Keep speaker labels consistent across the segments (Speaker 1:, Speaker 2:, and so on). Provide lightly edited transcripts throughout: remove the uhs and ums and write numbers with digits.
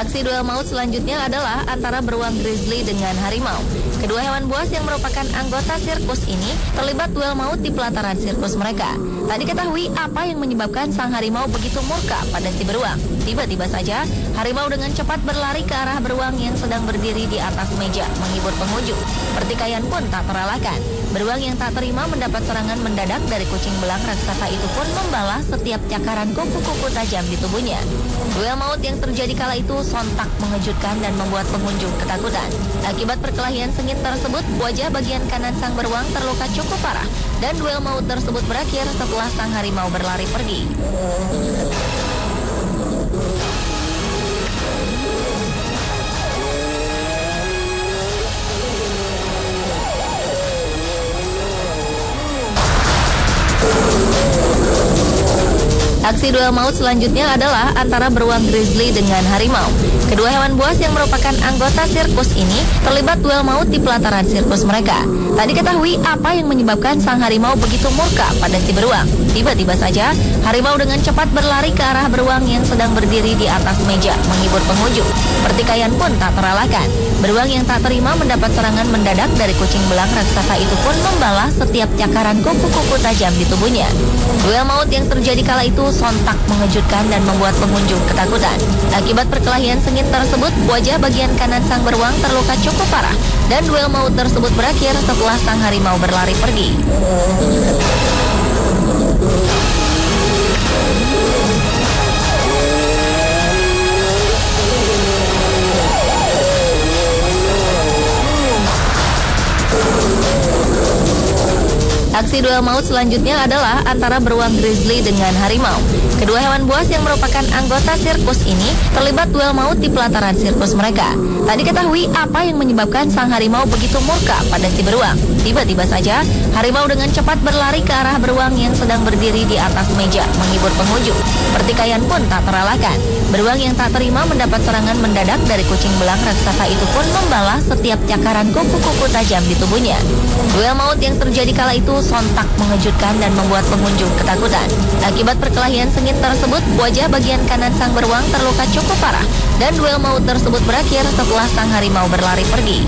Speaker 1: Aksi duel maut selanjutnya adalah antara beruang grizzly dengan harimau. Kedua hewan buas yang merupakan anggota sirkus ini terlibat duel maut di pelataran sirkus mereka. Tak diketahui apa yang menyebabkan sang harimau begitu murka pada si beruang. Tiba-tiba saja, harimau dengan cepat berlari ke arah beruang yang sedang berdiri di atas meja, menghibur pengunjung. Pertikaian pun tak terelakkan. Beruang yang tak terima mendapat serangan mendadak dari kucing belang raksasa itu pun membalas setiap cakaran kuku-kuku tajam di tubuhnya. Duel maut yang terjadi kala itu sontak mengejutkan dan membuat pengunjung ketakutan. Akibat perkelahian sengit tersebut, wajah bagian kanan sang beruang terluka cukup parah dan duel maut tersebut berakhir setelah sang harimau berlari pergi. Aksi duel maut selanjutnya adalah antara beruang grizzly dengan harimau. Kedua hewan buas yang merupakan anggota sirkus ini terlibat duel maut di pelataran sirkus mereka. Tak diketahui apa yang menyebabkan sang harimau begitu murka pada si beruang. Tiba-tiba saja, harimau dengan cepat berlari ke arah beruang yang sedang berdiri di atas meja, menghibur pengunjung. Pertikaian pun tak terelakkan. Beruang yang tak terima mendapat serangan mendadak dari kucing belang raksasa itu pun membalas setiap cakaran kuku-kuku tajam di tubuhnya. Duel maut yang terjadi kala itu sontak mengejutkan dan membuat pengunjung ketakutan. Akibat perkelahian sengit tersebut, wajah bagian kanan sang beruang terluka cukup parah dan duel maut tersebut berakhir setelah sang harimau berlari pergi. Aksi duel maut selanjutnya adalah antara beruang grizzly dengan harimau. Kedua hewan buas yang merupakan anggota sirkus ini terlibat duel maut di pelataran sirkus mereka. Tak diketahui apa yang menyebabkan sang harimau begitu murka pada si beruang. Tiba-tiba saja, harimau dengan cepat berlari ke arah beruang yang sedang berdiri di atas meja, menghibur pengunjung. Pertikaian pun tak terelakkan. Beruang yang tak terima mendapat serangan mendadak dari kucing belang raksasa itu pun membalas setiap cakaran kuku-kuku tajam di tubuhnya. Duel maut yang terjadi kala itu sontak mengejutkan dan membuat pengunjung ketakutan. Akibat perkelahian sengit tersebut, wajah bagian kanan sang beruang terluka cukup parah dan duel maut tersebut berakhir setelah sang harimau berlari pergi.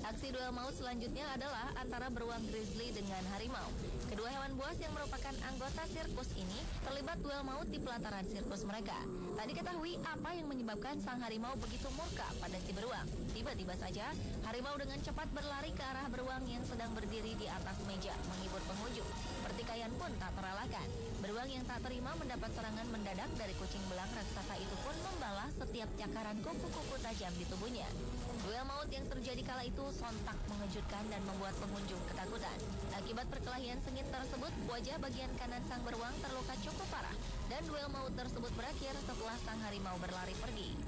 Speaker 1: Aksi duel maut selanjutnya adalah antara beruang grizzly dengan harimau. Kedua hewan buas yang merupakan anggota sirkus ini terlibat duel maut di pelataran sirkus mereka. Tak diketahui apa yang menyebabkan sang harimau begitu murka pada si beruang. Tiba-tiba saja, harimau dengan cepat berlari ke arah beruang yang sedang berdiri di atas meja, menghibur pengunjung. Pertikaian pun tak terelakkan. Beruang yang tak terima mendapat serangan mendadak dari kucing belang raksasa itu pun membalas setiap cakaran kuku-kuku tajam di tubuhnya. Duel maut yang terjadi kala itu sontak mengejutkan dan membuat pengunjung ketakutan. Akibat perkelahian sengit tersebut, wajah bagian kanan sang beruang terluka cukup parah dan duel maut tersebut berakhir setelah sang harimau berlari pergi.